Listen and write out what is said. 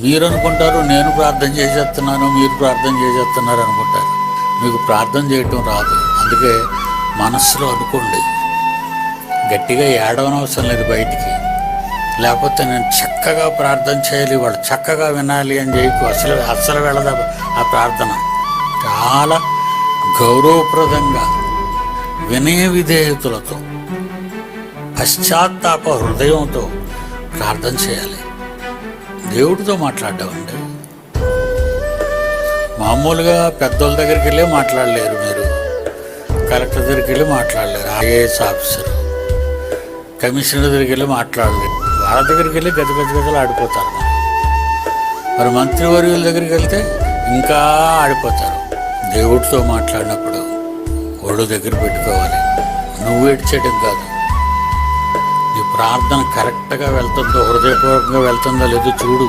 మీరు అనుకుంటారు నేను ప్రార్థన చేసేస్తున్నాను, మీరు ప్రార్థన చేసేస్తున్నారు అనుకుంటారు. మీకు ప్రార్థన చేయటం రాదు. అందుకే మనస్సులో అనుకోండి. గట్టిగా ఏడవనవసరం లేదు బయటికి. లేకపోతే నేను చక్కగా ప్రార్థన చేయాలి, వాళ్ళు చక్కగా వినాలి అని చేయకు. అస్సలు వెళ్ళదా ఆ ప్రార్థన. చాలా గౌరవప్రదంగా వినయ విధేయతలతో పశ్చాత్తాప హృదయంతో ప్రార్థన చేయాలి. దేవుడితో మాట్లాడడం అండి. మామూలుగా పెద్దోళ్ళ దగ్గరికి వెళ్ళి మాట్లాడలేరు. మీరు కలెక్టర్ దగ్గరికి వెళ్ళి మాట్లాడలేరు, ఐఏఎస్ ఆఫీసర్, కమిషనర్ దగ్గరికి వెళ్ళి మాట్లాడలేరు. వాళ్ళ దగ్గరికి వెళ్ళి గజగజలు ఆడిపోతారు. మరి మంత్రివర్యుల దగ్గరికి వెళ్తే ఇంకా ఆడిపోతారు. దేవుడితో మాట్లాడినప్పుడు ఒళ్ళు దగ్గర పెట్టుకోవాలి. నువ్వు ఏడ్చేయడం కాదు. నీ ప్రార్థన కరెక్ట్గా వెళ్తుందో, హృదయపూర్వకంగా వెళ్తుందో లేదో చూడు.